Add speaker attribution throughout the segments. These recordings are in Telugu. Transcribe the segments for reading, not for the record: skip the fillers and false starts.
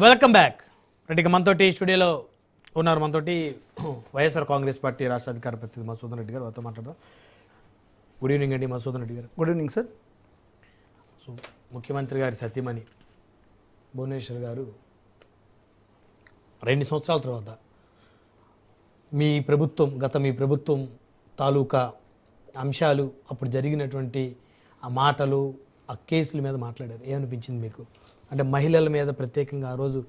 Speaker 1: Welcome back. రెడ్డికి మనతోటి స్టూడియోలో ఉన్నారు. మనతోటి వైఎస్ఆర్ కాంగ్రెస్ పార్టీ రాష్ట్ర అధికార ప్రతినిధి మధుసూదన్ రెడ్డి గారు. వారితో మాట్లాడదాం. గుడ్ ఈవినింగ్ అండి మధుసూదన్ రెడ్డి గారు.
Speaker 2: Good evening sir.
Speaker 1: సో ముఖ్యమంత్రి గారి సతీమణి భువనేశ్వర్ గారు 2 సంవత్సరాల తర్వాత మీ ప్రభుత్వం తాలూకా అంశాలు, అప్పుడు జరిగినటువంటి ఆ మాటలు, ఆ కేసుల మీద మాట్లాడారు. ఏమనిపించింది మీకు? అంటే మహిళల మీద ప్రత్యేకంగా ఆ రోజు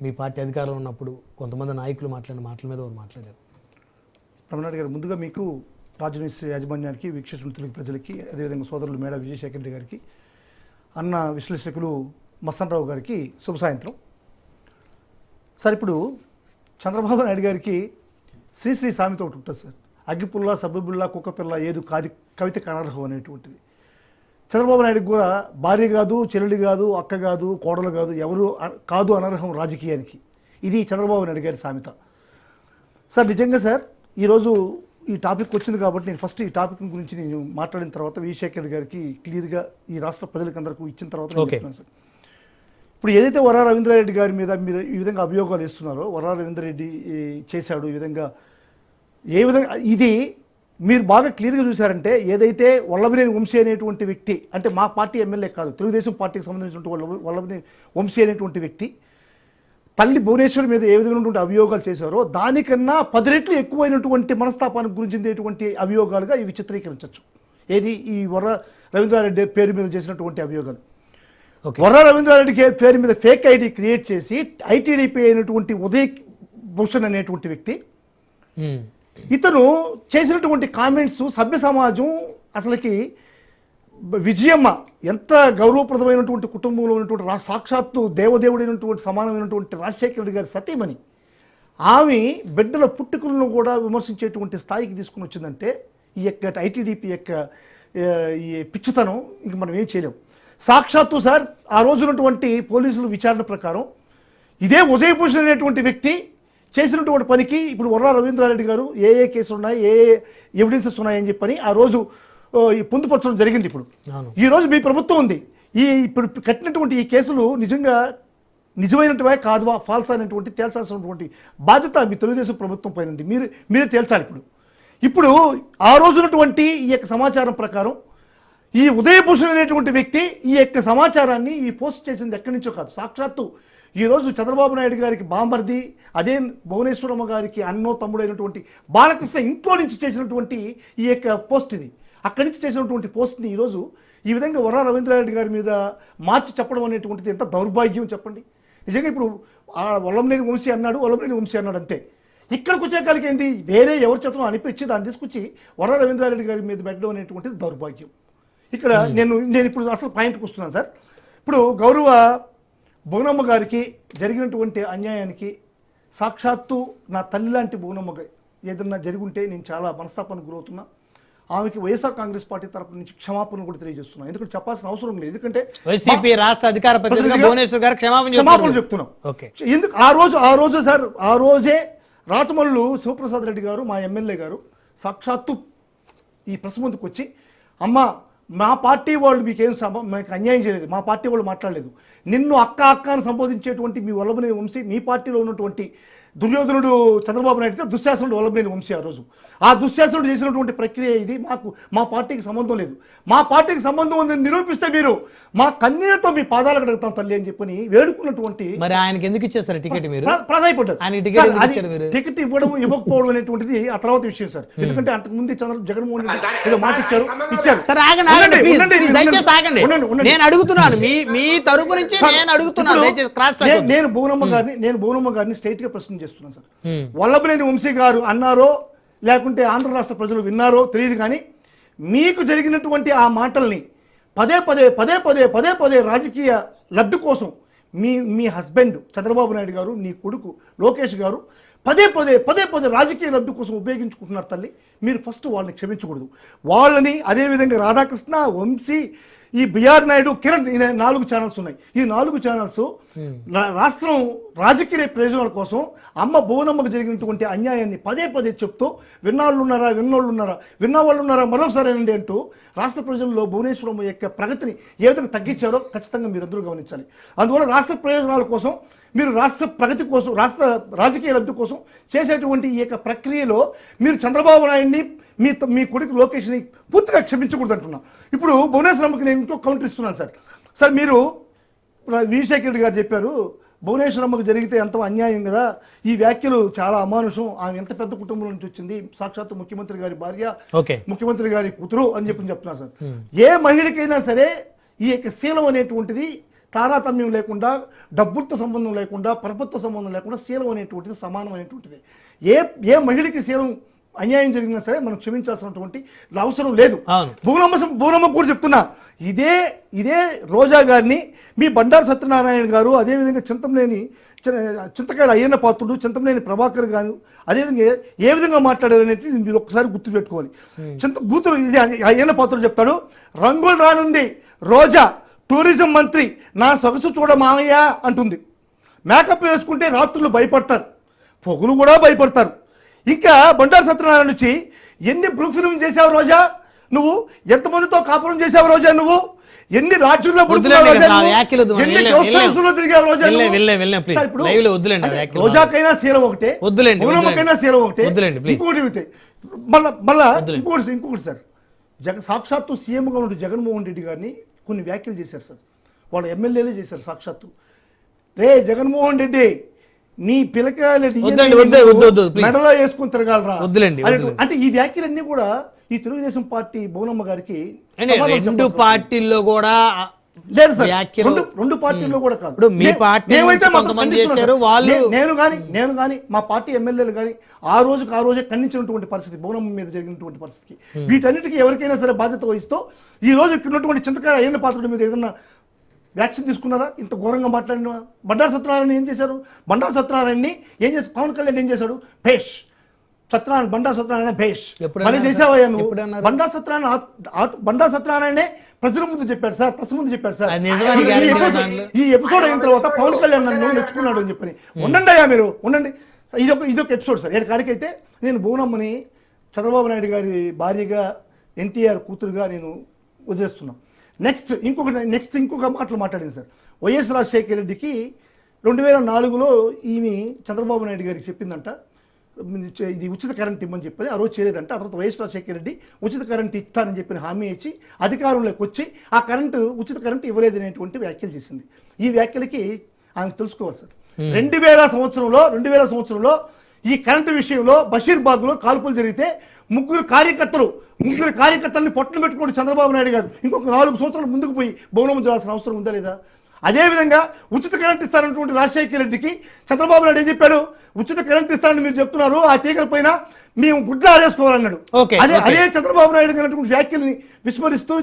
Speaker 1: మీ పార్టీ అధికారంలో ఉన్నప్పుడు కొంతమంది నాయకులు మాట్లాడిన మాటల మీద వారు మాట్లాడారు.
Speaker 2: రమణారెడ్డి గారు, ముందుగా మీకు రాజనీస్ యాజమాన్యానికి, వీక్షిస్తున్న తెలుగు ప్రజలకి, అదేవిధంగా సోదరులు మేడా విజయశేఖర రెడ్డి గారికి, అన్న విశ్లేషకులు మస్తన్రావు గారికి శుభ సాయంత్రం. సార్, ఇప్పుడు చంద్రబాబు నాయుడు గారికి శ్రీశ్రీ సామెత ఒకటి ఉంటుంది సార్. అగ్గిపుల్ల, సబ్బుబుల్ల, కుక్కపిల్ల ఏదు కాది కవిత అనర్హం అనేటువంటిది. చంద్రబాబు నాయుడుకి కూడా భార్య కాదు, చెల్లెలు కాదు, అక్క కాదు, కోడలు కాదు, ఎవరు కాదు అనర్హం రాజకీయానికి. ఇది చంద్రబాబు నాయుడు గారి సామెత. సార్, నిజంగా సార్, ఈరోజు ఈ టాపిక్ వచ్చింది కాబట్టి నేను ఫస్ట్ ఈ టాపిక్ గురించి నేను మాట్లాడిన తర్వాత విజయశేఖర్ గారికి క్లియర్గా ఈ రాష్ట్ర ప్రజలకు అందరికీ ఇచ్చిన తర్వాత చెప్తున్నాను సార్. ఇప్పుడు ఏదైతే వరా రవీంద్రారెడ్డి గారి మీద మీరు ఈ విధంగా అభియోగాలు ఇస్తున్నారో, వరా రవీంద్రారెడ్డి చేశాడు ఈ విధంగా, ఏ విధంగా ఇది మీరు బాగా క్లియర్గా చూశారంటే, ఏదైతే వల్లభనేని వంశీ అనేటువంటి వ్యక్తి, అంటే మా పార్టీ ఎమ్మెల్యే కాదు, తెలుగుదేశం పార్టీకి సంబంధించినటువంటి వల్లభనేని వంశీ అనేటువంటి వ్యక్తి తల్లి భువనేశ్వరి మీద ఏ విధమైనటువంటి అభియోగాలు చేశారో దానికన్నా 10 రెట్లు ఎక్కువైనటువంటి మనస్తాపానికి గురించినటువంటి అభియోగాలుగా ఇవి చిత్రీకరించవచ్చు. ఏది ఈ వర్ర రవీంద్రారెడ్డి పేరు మీద చేసినటువంటి అభియోగాలు. వర్ర రవీంద్రారెడ్డి పేరు మీద ఫేక్ ఐడి క్రియేట్ చేసి ఐటీడీపీ అయినటువంటి ఉదయ్ భూషణ్ అనేటువంటి వ్యక్తి, ఇతను చేసినటువంటి కామెంట్స్ సభ్య సమాజం అసలుకి విజయమ్మ ఎంత గౌరవప్రదమైనటువంటి కుటుంబంలో ఉన్నటువంటి సాక్షాత్తు దేవదేవుడైనటువంటి సమానమైనటువంటి రాజశేఖర రెడ్డి గారి సతీమణి, ఆమె బిడ్డల పుట్టుకలను కూడా విమర్శించేటువంటి స్థాయికి తీసుకుని వచ్చిందంటే ఈ యొక్క ఐటీడీపీ యొక్క ఈ పిచ్చితనం ఇంక మనం ఏం చేయలేం. సాక్షాత్తు సార్, ఆ రోజున్నటువంటి పోలీసుల విచారణ ప్రకారం ఇదే ఉదయ్ భూషణ్ అనేటువంటి వ్యక్తి చేసినటువంటి పనికి ఇప్పుడు వర్రా రవీంద్రారెడ్డి గారు ఏ కేసులు ఉన్నాయి, ఏ ఎవిడెన్సెస్ ఉన్నాయని చెప్పని ఆ రోజు పొందుపరచడం జరిగింది. ఇప్పుడు ఈరోజు మీ ప్రభుత్వం ఉంది, ఇప్పుడు కట్టినటువంటి ఈ కేసులు నిజంగా నిజమైనట్టువా కాదువా, ఫాల్స్ అయినటువంటి తేల్చాల్సినటువంటి బాధ్యత మీ తెలుగుదేశం ప్రభుత్వం పైన ఉంది. మీరే తేల్చాలి. ఇప్పుడు ఆ రోజునటువంటి ఈ యొక్క సమాచారం ప్రకారం ఈ ఉదయభూషణ్ అనేటువంటి వ్యక్తి ఈ యొక్క సమాచారాన్ని ఈ పోస్ట్ చేసింది ఎక్కడి నుంచో కాదు, సాక్షాత్తు ఈరోజు చంద్రబాబు నాయుడు గారికి బాంబర్ది, అదే భువనేశ్వరమ్మ గారికి అన్నో తమ్ముడైనటువంటి బాలకృష్ణ ఇంట్లో నుంచి చేసినటువంటి ఈ యొక్క పోస్ట్ ఇది. అక్కడి నుంచి చేసినటువంటి పోస్ట్ని ఈరోజు ఈ విధంగా వర్రా రవీంద్రారెడ్డి గారి మీద మార్చి చెప్పడం అనేటువంటిది ఎంత దౌర్భాగ్యం చెప్పండి. నిజంగా ఇప్పుడు వల్లభనేని వంశీ అన్నాడు అంతే. ఇక్కడికి వచ్చేకాలకి ఏంటి, వేరే ఎవరి చేతనో అనిపించి దాన్ని తీసుకొచ్చి వర్రా రవీంద్రారెడ్డి గారి మీద పెట్టడం అనేటువంటిది దౌర్భాగ్యం. ఇక్కడ నేను ఇప్పుడు అసలు పాయింట్కి వస్తున్నాను సార్. ఇప్పుడు గౌరవ భువనమ్మ గారికి జరిగినటువంటి అన్యాయానికి సాక్షాత్తు నా తల్లి లాంటి భువనమ్మ ఏదన్నా జరుగుంటే నేను చాలా మనస్తాపానికి గురవుతున్నా. ఆమెకి వైఎస్ఆర్ కాంగ్రెస్ పార్టీ తరపు నుంచి క్షమాపణ కూడా తెలియజేస్తున్నాను. ఎందుకంటే చెప్పాల్సిన అవసరం లేదు, ఎందుకంటే
Speaker 1: వైసీపీ రాష్ట్ర అధికార ప్రతినిధి భువనేశ్వర్ గారు క్షమాపణ
Speaker 2: చెప్తున్నాం. ఎందుకు ఆ రోజు సార్, ఆ రోజే రాచమల్లు శివప్రసాద్ రెడ్డి గారు, మా ఎమ్మెల్యే గారు సాక్షాత్తు ఈ ప్రెస్ ముందుకు వచ్చి, అమ్మ మా పార్టీ వాళ్ళు మీకు అన్యాయం చేయలేదు, మా పార్టీ వాళ్ళు మాట్లాడలేదు, నిన్ను అక్క అని సంబోధించేటువంటి మీ వల్లభనేని వంశీ, మీ పార్టీలో ఉన్నటువంటి దుర్యోధనుడు చంద్రబాబు నాయుడు, దుశ్శాసనుడు వల్లభనేని వంశీ. ఆ రోజు ఆ దుశ్శాసనుడు చేసినటువంటి ప్రక్రియ ఇది. మా పార్టీకి సంబంధం లేదు, మా పార్టీకి సంబంధం ఉందని నిరూపిస్తే మీరు మా కన్నీళ్లతో మీ పాదాలకు అడుగుతాం తల్లి అని చెప్పని వేడుకున్నటువంటి,
Speaker 1: మరి ఆయనకి ఎందుకు ఇచ్చేస్తారు టికెట్? మీరు
Speaker 2: ప్రాధాయపడ్డారు. టికెట్ ఇవ్వడం ఇవ్వకపోవడం అనేటువంటిది ఆ తర్వాత విషయం సార్. ఎందుకంటే అంతకుముందు జగన్మోహన్ రెడ్డి ఏదో మాట ఇచ్చారు.
Speaker 1: నేను అడుగుతున్నాను మీ తరపు నుంచి,
Speaker 2: నేను భువనమ్మ గారిని స్ట్రైట్ గా ప్రశ్న చేస్తున్నాను సార్. వల్లభనేని వంశీ గారు అన్నారో లేకుంటే ఆంధ్ర రాష్ట్ర ప్రజలు విన్నారో తెలియదు, కానీ మీకు జరిగినటువంటి ఆ మాటల్ని పదే పదే రాజకీయ లబ్ధి కోసం మీ హస్బెండ్ చంద్రబాబు నాయుడు గారు, నీ కొడుకు లోకేష్ గారు పదే పదే రాజకీయ లబ్ధి కోసం ఉపయోగించుకుంటున్నారు తల్లి. మీరు ఫస్ట్ వాళ్ళని క్షమించకూడదు. వాళ్ళని అదేవిధంగా రాధాకృష్ణ, వంశీ, ఈ బిఆర్ నాయుడు, కిరణ్, ఈ 4 ఛానల్స్ ఉన్నాయి. ఈ 4 ఛానల్స్ రాష్ట్రం రాజకీయ ప్రయోజనాల కోసం అమ్మ భువనమ్మకు జరిగినటువంటి అన్యాయాన్ని పదే పదే చెప్తూ విన్నవాళ్ళు ఉన్నారా మరొకసారి అనండి అంటూ రాష్ట్ర ప్రజల్లో భువనేశ్వరం యొక్క ప్రగతిని ఏ విధంగా తగ్గించారో ఖచ్చితంగా మీరందరూ గమనించాలి. అందువల్ల రాష్ట్ర ప్రయోజనాల కోసం, మీరు రాష్ట్ర ప్రగతి కోసం, రాష్ట్ర రాజకీయ లబ్ధి కోసం చేసేటువంటి ఈ యొక్క ప్రక్రియలో మీరు చంద్రబాబు నాయుడిని, మీ కొడుకు లోకేష్ని పూర్తిగా క్షమించకూడదు అంటున్నా. ఇప్పుడు భువనేశ్వరంకి నేను ఇంకో కౌంటర్ ఇస్తున్నాను సార్. మీరు విజయశేఖర రెడ్డి గారు చెప్పారు భువనేశ్వరమ్మకు జరిగితే ఎంతో అన్యాయం కదా, ఈ వ్యాఖ్యలు చాలా అమానుషం, ఆమె ఎంత పెద్ద కుటుంబం నుంచి వచ్చింది, సాక్షాత్తు ముఖ్యమంత్రి గారి భార్య, ముఖ్యమంత్రి గారి కూతురు అని చెప్తున్నారు సార్. ఏ మహిళకైనా సరే ఈ యొక్క శీలం అనేటువంటిది తారతమ్యం లేకుండా, డబ్బులతో సంబంధం లేకుండా, పరపతితో సంబంధం లేకుండా శీలం అనేటువంటిది సమానం అనేటువంటిది. ఏ మహిళకి శీలం అన్యాయం జరిగినా సరే మనం క్షమించాల్సినటువంటి అవసరం లేదు. భువనమ్మ కూడా చెప్తున్నా, ఇదే రోజా గారిని మీ బండారు సత్యనారాయణ గారు, అదేవిధంగా చింతకాయల అయ్యన్న పాత్రుడు, చింతమనేని ప్రభాకర్ గారు అదేవిధంగా ఏ విధంగా మాట్లాడారు అనేది మీరు ఒకసారి గుర్తుపెట్టుకోవాలి. ఇది అయ్యన్న పాత్రుడు చెప్తాడు, రంగులు రానుంది రోజా, టూరిజం మంత్రి, నా సొగసు చూడ మామయ్య అంటుంది. మేకప్ వేసుకుంటే రాత్రులు భయపడతారు, పొగులు కూడా భయపడతారు. ఇంకా బండారు సత్యనారాయణ నుంచి ఎన్ని బ్లూ ఫిల్మ్ చేసావు రోజా నువ్వు, ఎంతమందితో కాపురం చేసావు రోజా నువ్వు, ఎన్ని రాజ్యంలో రోజాకైనా శీలం ఒకటే, భువనమ్మకైనా శీలం ఒకటే. ఇంకొకటి సార్, సాక్షాత్తు సీఎంగా ఉండే జగన్మోహన్ రెడ్డి గారిని కొన్ని వ్యాఖ్యలు చేశారు సార్, వాళ్ళ ఎమ్మెల్యేలే చేశారు సాక్షాత్తు. రే జగన్మోహన్ రెడ్డి, నీ పిల్లకాయలు మెడలో వేసుకుని తిరగాలరా అంటే ఈ వ్యాఖ్యలన్నీ కూడా ఈ తెలుగుదేశం పార్టీ భువనమ్మ గారికి
Speaker 1: రెండు పార్టీల్లో కూడా
Speaker 2: లేదు సార్, రెండు పార్టీల్లో కూడా కాదు. నేను కానీ మా పార్టీ ఎమ్మెల్యేలు కానీ ఆ రోజే ఖండించినటువంటి పరిస్థితి, భువనమ్మ మీద జరిగినటువంటి పరిస్థితికి. వీటన్నిటికీ ఎవరికైనా సరే బాధ్యత వహిస్తూ ఈ రోజు ఇక్కడ ఉన్నటువంటి చింతకాయ అయ్యన్న పాత్రుడి మీద ఏదన్నా వ్యాక్సిన్ తీసుకున్నారా? ఇంత ఘోరంగా మాట్లాడిన బండారు సత్యనారాయణ ఏం చేశారు? బండారు సత్యనారాయణని ఏం చేసి పవన్ కళ్యాణ్ ఏం చేశాడు? భేష్ బండారు సత్యనారాయణ భేష్ మళ్ళీ చేసావయ్యా నువ్వు. బండారు సత్యనారాయణనే ప్రజల ముందు చెప్పాడు సార్, ప్రెస్ ముందు చెప్పాడు సార్. ఈ ఎపిసోడ్ అయిన తర్వాత పవన్ కళ్యాణ్ నన్ను మెచ్చుకున్నాడు అని చెప్పని. ఉండండి అయ్యా మీరు ఉండండి. ఇదొక ఎపిసోడ్ సార్. కాడికైతే నేను భువనమ్మని చంద్రబాబు నాయుడు గారి భార్యగా, ఎన్టీఆర్ కూతురుగా నేను వదిలేస్తున్నాను. నెక్స్ట్ ఇంకొక మాటలు మాట్లాడింది సార్. వైఎస్ రాజశేఖర రెడ్డికి 2004లో ఈమె చంద్రబాబు నాయుడు గారికి చెప్పిందంట, ఇది ఉచిత కరెంట్ ఇవ్వమని చెప్పని. ఆ రోజు చేయలేదంట. ఆ తర్వాత వైఎస్ రాజశేఖర రెడ్డి ఉచిత కరెంట్ ఇస్తానని చెప్పిన హామీ ఇచ్చి అధికారంలోకి వచ్చి ఆ ఉచిత కరెంట్ ఇవ్వలేదనేటువంటి వ్యాఖ్యలు చేసింది. ఈ వ్యాఖ్యలకి ఆమె తెలుసుకోవాలి సార్. 2000 సంవత్సరంలో ఈ కరెంటు విషయంలో బషీర్బాగ్లో కాల్పులు జరిగితే ముగ్గురు కార్యకర్తల్ని పొట్టను పెట్టుకుంటూ చంద్రబాబు నాయుడు గారు ఇంకొక 4 సంవత్సరాలు ముందుకు పోయి భవనం చేయాల్సిన అవసరం ఉందా లేదా? అదేవిధంగా ఉచిత కరెంట్ ఇస్తారన్నటువంటి రాజశేఖర రెడ్డికి చంద్రబాబు నాయుడు ఏం చెప్పాడు? ఉచిత కరెంట్ ఇస్తారని మీరు చెప్తున్నారు, ఆ తీగల పైన మేము గుడ్లు ఆరేసుకోవాలన్నాడు. అదే చంద్రబాబు నాయుడు గారి వ్యాఖ్యల్ని విస్మరిస్తూ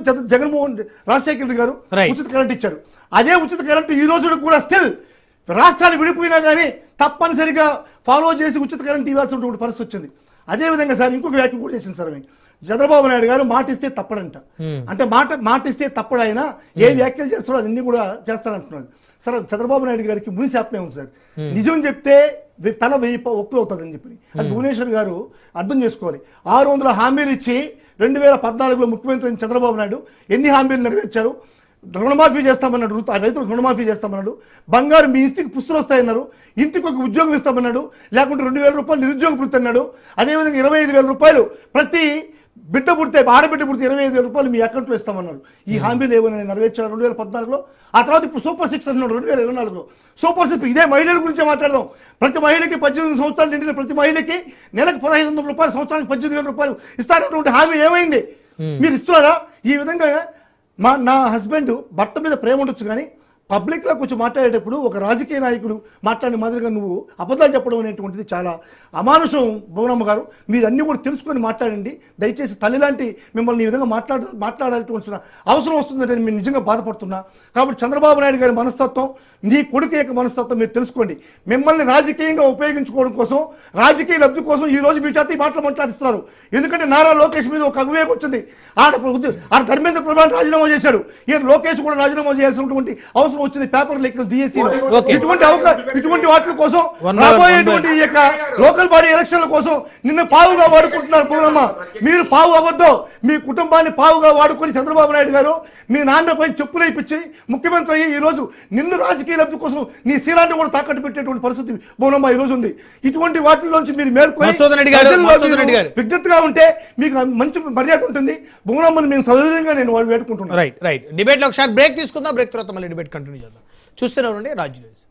Speaker 2: రాజశేఖర రెడ్డి గారు ఉచిత కరెంట్ ఇచ్చారు. అదే ఉచిత కరెంట్ ఈ రోజు కూడా స్టిల్ రాష్ట్రాలు విడిపోయినా కానీ తప్పనిసరిగా ఫాలో చేసి ఉచిత కరెంట్ ఇవ్వాల్సినటువంటి పరిస్థితి వచ్చింది. అదేవిధంగా సార్ ఇంకొక వ్యాఖ్య కూడా చేసింది సార్, చంద్రబాబు నాయుడు గారు మాటిస్తే తప్పడంట. అంటే మాటిస్తే తప్పడైనా ఏ వ్యాఖ్యలు చేస్తారో అన్ని కూడా చేస్తారంటున్నాడు సార్. చంద్రబాబు నాయుడు గారికి మునిశాపమే ఉంది సార్. నిజం చెప్తే తల 1000 ఒక్కలు అవుతుందని చెప్పి అది భువనేశ్వర్ గారు అర్థం చేసుకోవాలి. 600 హామీలు ఇచ్చి 2014లో ముఖ్యమంత్రి చంద్రబాబు నాయుడు ఎన్ని హామీలు నెరవేర్చారు? రుణమాఫీ చేస్తామన్నాడు, రైతులకు రుణమాఫీ చేస్తామన్నాడు, బంగారు మీ ఇంటికి పుస్తులు వస్తాయన్నారు, ఇంటికి ఒక ఉద్యోగం ఇస్తామన్నాడు, లేకుంటే 2000 రూపాయలు నిరుద్యోగ వృత్తి అన్నాడు. అదేవిధంగా 25,000 రూపాయలు ప్రతి బిడ్డ పుడితే ఆడబిడ్డ పుడితే 25,000 రూపాయలు మీ అకౌంట్లో ఇస్తామన్నారు. ఈ హామీలు ఏమైనా నెరవేర్చారు 2014లో? ఆ తర్వాత ఇప్పుడు సూపర్ 6 అన్నాడు 2024లో. సూపర్ 6 ఇదే మహిళల గురించే మాట్లాడదాం. ప్రతి మహిళకి 18 సంవత్సరాలు నిండిన ప్రతి మహిళకి నెలకు 1,500 రూపాయలు, సంవత్సరానికి 18,000 రూపాయలు ఇస్తారన్నటువంటి హామీ ఏమైంది? మీరు ఇస్తున్నారా? ఈ విధంగా నా హస్బెండ్ భర్త మీద ప్రేమ ఉండొచ్చు కానీ పబ్లిక్లో కొంచెం మాట్లాడేటప్పుడు ఒక రాజకీయ నాయకుడు మాట్లాడే మాదిరిగా నువ్వు అబద్ధాలు చెప్పడం అనేటువంటిది చాలా అమానుషం. భువనమ్మ గారు, మీరు అన్నీ కూడా తెలుసుకొని మాట్లాడండి. దయచేసి తల్లి లాంటి మిమ్మల్ని ఈ విధంగా మాట్లాడాల్సిన అవసరం వస్తుందని నేను నిజంగా బాధపడుతున్నా. కాబట్టి చంద్రబాబు నాయుడు గారి మనస్తత్వం, నీ కొడుకు యొక్క మనస్తత్వం మీరు తెలుసుకోండి. మిమ్మల్ని రాజకీయంగా ఉపయోగించుకోవడం కోసం, రాజకీయ లబ్ధి కోసం ఈ రోజు మీ చేత ఈ మాటలు మాట్లాడిస్తున్నారు. ఎందుకంటే నారా లోకేష్ మీద ఒక అవివేకం వచ్చింది. ఆడ ధర్మేంద్ర ప్రధాన్ రాజీనామా చేశాడు, ఈయన లోకేష్ కూడా రాజీనామా చేయాల్సినటువంటి అవసరం వచ్చింది. పేపర్ లెక్కలు డిఎస్సీలో ఇటువంటి వాటి కోసం రాబోయేటువంటి ఈ యొక్క లోకల్ బాడీ ఎలక్షన్ల కోసం నిన్ను పావుగా వాడుకుంటున్నారు. పూర్ణమ్మ, మీరు పావు అవ్వద్దు. మీ కుటుంబాన్ని పావుగా వాడుకొని చంద్రబాబు నాయుడు గారు మీ నాన్నపై చెప్పులు ఇప్పించి ముఖ్యమంత్రి అయ్యి ఈ రోజు నిన్ను రాజకీయ లబ్ధి కోసం నీ శీలాన్ని కూడా తాకట్టు పెట్టేటువంటి పరిస్థితి పూర్ణమ్మ ఈ రోజు ఉంది. ఇటువంటి వాటిలోంచి మీరు మేల్కొని విజ్ఞతగా ఉంటే మీకు మంచి మర్యాద ఉంటుంది. భువనమ్మని మేము సౌకర్యంగా నేను వేడుకుంటున్నాను.
Speaker 1: రైట్. డిబేట్లో ఒకసారి బ్రేక్ తీసుకుందాం. బ్రేక్ తర్వాత మళ్ళీ డిబేట్ కంటిన్యూ చేద్దాం. చూస్తూనే ఉండండి రాజ్ న్యూస్.